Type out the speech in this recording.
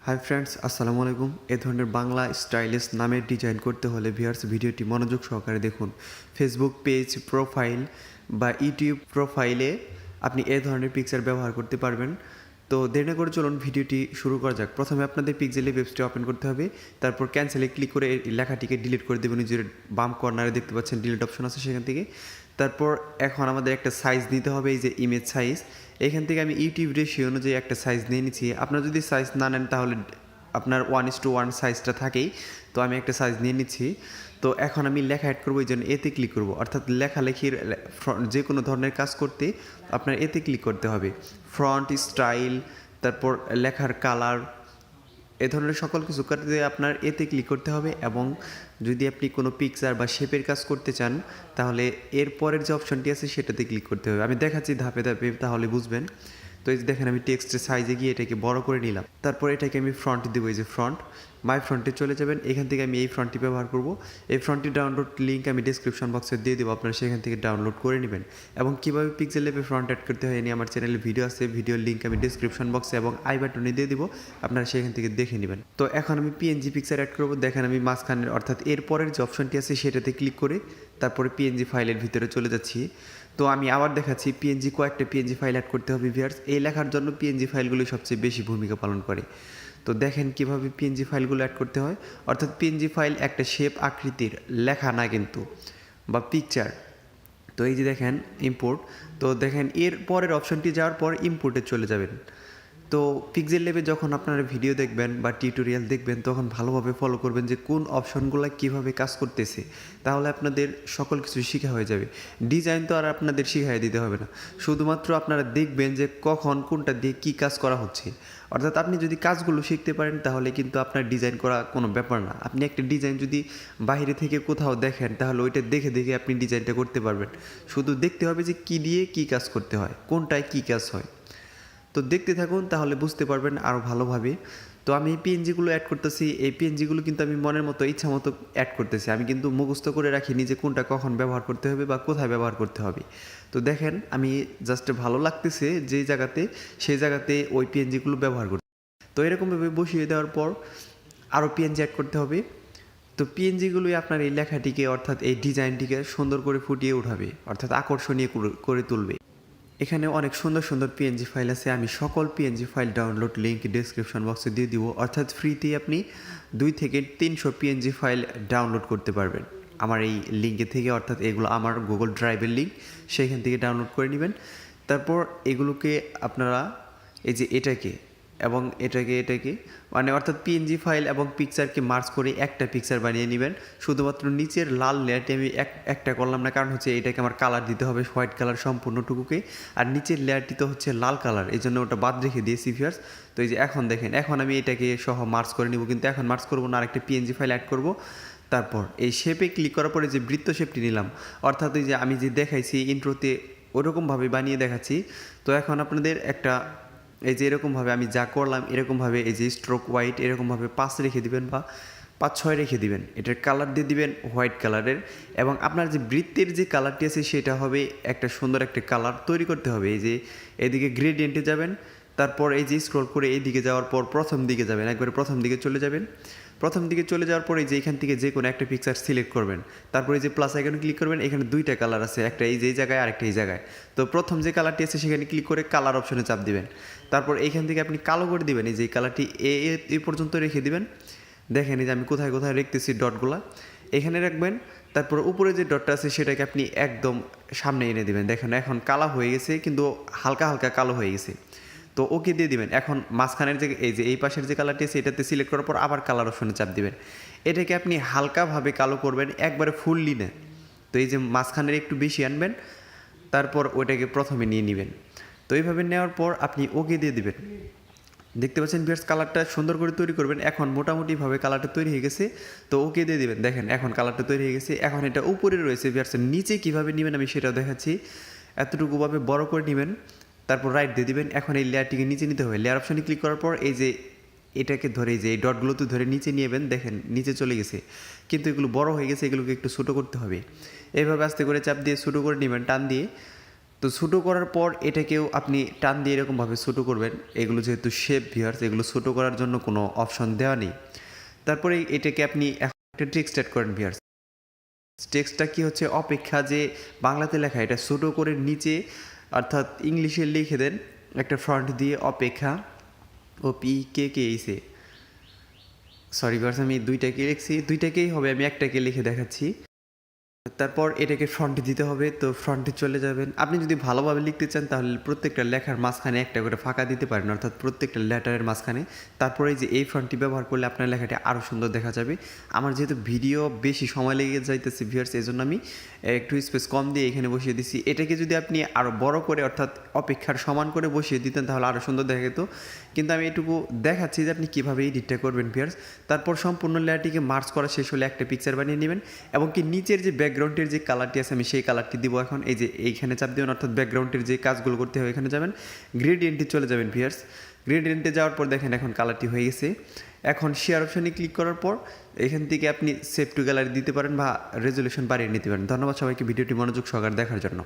Hi friends, আসসালামু আলাইকুম। এ ধরনের বাংলা স্টাইলিশ নামের ডিজাইন করতে হলে ভিউয়ার্স ভিডিওটি মনোযোগ সহকারে দেখুন। ফেসবুক পেজ প্রোফাইল বা ইউটিউব প্রোফাইলে আপনি এ ধরনের পিকচার ব্যবহার করতে পারবেন। তো দেরি না করে চলুন ভিডিওটি শুরু করা যাক। প্রথমে আপনাদের পিক্সেলে ওয়েবসাইটটি ওপেন করতে হবে, তারপর ক্যান্সেলে ক্লিক করে এই লেখাটিকে ডিলিট করে দেবেন। নিজের বাম কর্নারে দেখতে পাচ্ছেন ডিলিট অপশন আছে সেখান থেকে। তারপর এখন আমাদের একটা সাইজ নিতে হবে, এই যে ইমেজ সাইজ। এখান থেকে আমি ইউটিউব রেশিও অনুযায়ী একটা সাইজ নিয়ে নিচ্ছি। আপনারা যদি সাইজ না নেন তাহলে আপনার 1:1 সাইজটা থাকেই, তো আমি একটা সাইজ নিয়ে নিচ্ছি। তো এখন আমি লেখা অ্যাড করবো, এই জন্য এতে ক্লিক করবো। অর্থাৎ লেখালেখির যে কোনো ধরনের কাজ করতে আপনার এতে ক্লিক করতে হবে। ফ্রন্ট স্টাইল, তারপর লেখার কালার, এ ধরনের সকল কিছু করতে আপনার এতে ক্লিক করতে হবে। এবং যদি আপনি কোনো পিকচার বা শেপের কাজ করতে চান তাহলে এর পরের যে অপশনটি আছে সেটাতে ক্লিক করতে হবে। আমি দেখাচ্ছি ধাপে ধাপে, তাহলে বুঝবেন। তো এই যে দেখেন, আমি টেক্সটের সাইজে গিয়ে এটাকে বড় করে নিলাম। তারপর এটাকে আমি ফ্রন্ট দেবো, এই যে ফ্রন্ট, মাই ফ্রন্টে চলে যাবেন। এখান থেকে আমি এই ফ্রন্টটি ব্যবহার করব। এই ফ্রন্টটি ডাউনলোড লিঙ্ক আমি ডিসক্রিপশন বক্সে দিয়ে দেবো, আপনারা সেখান থেকে ডাউনলোড করে নেবেন। এবং কীভাবে পিক্সেল ল্যাবে ফ্রন্ট অ্যাড করতে হয় নিয়ে আমার চ্যানেলে ভিডিও আছে, ভিডিওর লিঙ্ক আমি ডিসক্রিপশন বক্সে এবং আই বাটনে দিয়ে দিব, আপনারা সেখান থেকে দেখে নেবেন। তো এখন আমি পিএনজি পিকচার অ্যাড করবো। দেখেন আমি মাঝখানের অর্থাৎ এর পরের যে অপশনটি আছে সেটাতে ক্লিক করে তারপরে পিএনজি ফাইলের ভিতরে চলে যাচ্ছি। তো আমি আবার দেখাচ্ছি, কয়েকটা পিএনজি ফাইল অ্যাড করতে হবে ভিউয়ার্স। এই লেখার জন্য পিএনজি ফাইলগুলি সবচেয়ে বেশি ভূমিকা পালন করে। তো দেখেন কিভাবে পিএনজি ফাইলগুলো অ্যাড করতে হয়। অর্থাৎ পিএনজি ফাইল একটা শেপ আকৃতির লেখা না কিন্তু, বা পিকচার। তো এই যে দেখেন ইম্পোর্ট, তো দেখেন এর পরের অপশনটি যাওয়ার পর ইম্পোর্টে চলে যাবেন। তো পিক্সেল ল্যাবে যখন আপনারা ভিডিও দেখবেন বা টিউটোরিয়াল দেখবেন তখন ভালোভাবে ফলো করবেন যে কোন অপশনগুলো কীভাবে কাজ করতেছে, তাহলে আপনাদের সকল কিছু শেখা হয়ে যাবে। ডিজাইন তো আর আপনাদের শিখাই দিতে হবে না, শুধুমাত্র আপনারা দেখবেন যে কখন কোনটা দিয়ে কী কাজ করা হচ্ছে। অর্থাৎ আপনি যদি কাজগুলো শিখতে পারেন তাহলে কিন্তু আপনার ডিজাইন করা কোনো ব্যাপার না। আপনি একটা ডিজাইন যদি বাইরে থেকে কোথাও দেখেন তাহলে ওইটা দেখে দেখে আপনি ডিজাইনটা করতে পারবেন। শুধু দেখতে হবে যে কী দিয়ে কী কাজ করতে হয়, কোনটায় কী কাজ হয়। তো দেখতে থাকুন, তাহলে বুঝতে পারবেন আরও ভালোভাবে। তো আমি এই পিএনজিগুলো অ্যাড করতেছি। এই পিএনজিগুলো কিন্তু আমি মনের মতো ইচ্ছা মতো অ্যাড করতেছি। আমি কিন্তু মুখস্থ করে রাখিনি যে কোনটা কখন ব্যবহার করতে হবে বা কোথায় ব্যবহার করতে হবে। তো দেখেন আমি জাস্ট ভালো লাগতেছে যেই জায়গাতে, সেই জায়গাতে ওই পিএনজিগুলো ব্যবহার করতে। তো এরকমভাবে বসিয়ে দেওয়ার পর আরও পিএনজি অ্যাড করতে হবে। তো পিএনজিগুলোই আপনার এই লেখাটিকে অর্থাৎ এই ডিজাইনটিকে সুন্দর করে ফুটিয়ে উঠাবে, অর্থাৎ আকর্ষণীয় করে তুলবে। এখানে অনেক সুন্দর সুন্দর পিএনজি ফাইল আছে। আমি সকল PNG file download link description বক্সে দিয়ে দিব। অর্থাৎ ফ্রিতেই আপনি 2 থেকে 300 পিএনজি ফাইল ডাউনলোড করতে পারবেন আমার এই লিঙ্কে থেকে। অর্থাৎ এগুলো আমার গুগল ড্রাইভের লিঙ্ক, সেইখান থেকে ডাউনলোড করে নেবেন। তারপর এগুলোকে আপনারা এই যে এটাকে মানে অর্থাৎ পিএনজি ফাইল এবং পিকচারকে মার্জ করে একটা পিকচার বানিয়ে নেবেন। শুধুমাত্র নিচের লাল লেয়ারটি আমি একটা করলাম না, কারণ হচ্ছে এটাকে আমার কালার দিতে হবে, হোয়াইট কালার সম্পূর্ণটুকুকে। আর নিচের লেয়ারটি তো হচ্ছে লাল কালার, এই জন্য ওটা বাদ রেখে দিয়েছি ভিউয়ার্স। তো এই যে এখন দেখেন, এখন আমি এটাকে সহ মার্জ করে নিব, কিন্তু এখন মার্জ করবো না, আরেকটা পিএনজি ফাইল অ্যাড করব। তারপর এই শেপে ক্লিক করার পরে যে বৃত্ত শেপটি নিলাম, অর্থাৎ ওই যে আমি যে দেখাইছি ইন্ট্রোতে ওরকমভাবে বানিয়ে দেখাচ্ছি। তো এখন আপনাদের একটা এই যে এরকমভাবে আমি যা করলাম এরকমভাবে এই যে স্ট্রোক হোয়াইট এরকমভাবে 5 রেখে দিবেন বা 5-6 রেখে দিবেন। এটার কালার দিয়ে দিবেন হোয়াইট কালারের। এবং আপনার যে বৃত্তের যে কালারটি আছে সেটা হবে একটা সুন্দর একটা কালার তৈরি করতে হবে। এই যে এদিকে গ্রেডিয়েন্টে যাবেন, তারপর এই যে স্ক্রল করে এইদিকে যাওয়ার পর প্রথম দিকে যাবেন, একবারে প্রথম দিকে চলে যাবেন। প্রথম দিকে চলে যাওয়ার পরে যে এখান থেকে যে কোনো একটা পিকচার সিলেক্ট করবেন। তারপরে যে প্লাস আইকনে ক্লিক করবেন, এখানে 2টা কালার আছে, একটা এই যে এই জায়গায় আরেকটা এই জায়গায়। তো প্রথম যে কালারটি আছে সেখানে ক্লিক করে কালার অপশনে চাপ দিবেন। তারপর এইখান থেকে আপনি কালো করে দিবেন, এই যে কালারটি এই পর্যন্ত রেখে দিবেন। দেখেন এই যে আমি কোথায় কোথায় রেখতেছি ডটগুলা, এখানে রাখবেন। তারপর উপরে যে ডটটা আছে সেটাকে আপনি একদম সামনে এনে দিবেন। দেখেন এখন কালো হয়ে গেছে, কিন্তু হালকা হালকা কালো হয়ে গেছে। তো ওকে দিয়ে দিবেন। এখন মাঝখানের যে এই পাশের যে কালারটি আছে এটাতে সিলেক্ট করার পর আবার কালার অপশনে চাপ দিবেন। এটাকে আপনি হালকাভাবে কালো করবেন, একবারে ফুললি না। তো এই যে মাঝখানের একটু বেশি আনবেন, তারপর ওইটাকে প্রথমে নিয়ে নেবেন। তো এইভাবে নেওয়ার পর আপনি ওকে দিয়ে দিবেন। দেখতে পাচ্ছেন ভিউয়ার্স, কালারটা সুন্দর করে তৈরি করবেন। এখন মোটামুটিভাবে কালারটা তৈরি হয়ে গেছে, তো ওকে দিয়ে দিবেন। দেখেন এখন কালারটা তৈরি হয়ে গেছে। এখন এটা উপরে রয়েছে ভিউয়ার্স, নিচে কীভাবে নেবেন আমি সেটাও দেখাচ্ছি। এতটুকুভাবে বড় করে নেবেন, তারপর রাইট দিয়ে দিবেন। এখন এই লেয়ারটিকে নিচে নিতে হবে। লেয়ার অপশানে ক্লিক করার পর এই যে এটাকে ধরে এই যে এই ডটগুলোতে ধরে নিচে নিয়েবেন। দেখেন নিচে চলে গেছে, কিন্তু এগুলো বড় হয়ে গেছে, এগুলোকে একটু ছোটো করতে হবে। এইভাবে আস্তে করে চাপ দিয়ে ছোটো করে নেবেন টান দিয়ে। তো ছোটো করার পর এটাকেও আপনি টান দিয়ে এরকমভাবে ছোটো করবেন। এগুলো যেহেতু শেপ ভিউয়ার্স, এগুলো ছোটো করার জন্য কোনো অপশন দেওয়া নেই। তারপরে এটাকে আপনি এখন একটা টেক্সট অ্যাড করেন ভিউয়ার্স। টেক্সটটা কি হচ্ছে, অপেক্ষা যে বাংলাতে লেখা এটা ছোটো করে নিচে অর্থাৎ ইংলিশে লিখে দেন একটা ফ্রন্ট দিয়ে অপেক্ষা OPKKEC। সরি ভিউয়ার্স, আমি দুইটাকে লিখছি, দুইটাকেই হবে, আমি একটাকে লিখে দেখাচ্ছি। তারপর এটাকে ফ্রন্টে দিতে হবে, তো ফ্রন্টে চলে যাবেন। আপনি যদি ভালোভাবে লিখতে চান তাহলে প্রত্যেকটা লেখার মাঝখানে একটা করে ফাঁকা দিতে পারেন, অর্থাৎ প্রত্যেকটা লেটারের মাঝখানে। তারপরে এই যে এই ফ্রন্টটি ব্যবহার করলে আপনার লেখাটি আরও সুন্দর দেখা যাবে। আমার যেহেতু ভিডিও বেশি সময় লেগে যাইতেছে ভিউয়ার্স, এই জন্য আমি একটু স্পেস কম দিয়ে এখানে বসিয়ে দিচ্ছি। এটাকে যদি আপনি আরও বড় করে অর্থাৎ অপেক্ষার সমান করে বসিয়ে দিতেন তাহলে আরও সুন্দর দেখা যেত, কিন্তু আমি এটুকু দেখাচ্ছি যে আপনি কীভাবে এডিটটা করবেন ভিউয়ার্স। তারপর সম্পূর্ণ লেয়ারটিকে মার্জ করা শেষ হলে একটা পিকচার বানিয়ে নেবেন, এবং কি নিচের যে ব্যাকগ্রাউন্ডের যে কালারটি আছে আমি সেই কালারটি দিব এখন। এই যে এইখানে চাপ দেবেন, অর্থাৎ ব্যাকগ্রাউন্ডের যে কাজগুলো করতে হবে এখানে যাবেন, গ্রেডিয়েন্টে চলে যাবেন ভিউয়ার্স। গ্রেডিয়েন্টে যাওয়ার পর দেখেন এখন কালারটি হয়ে গেছে। এখন শেয়ার অপশানে ক্লিক করার পর এখান থেকে আপনি সেভ টু গ্যালারি দিতে পারেন বা রেজলিউশন বাড়িয়ে নিতে পারেন। ধন্যবাদ সবাইকে ভিডিওটি মনোযোগ সহকারে দেখার জন্য।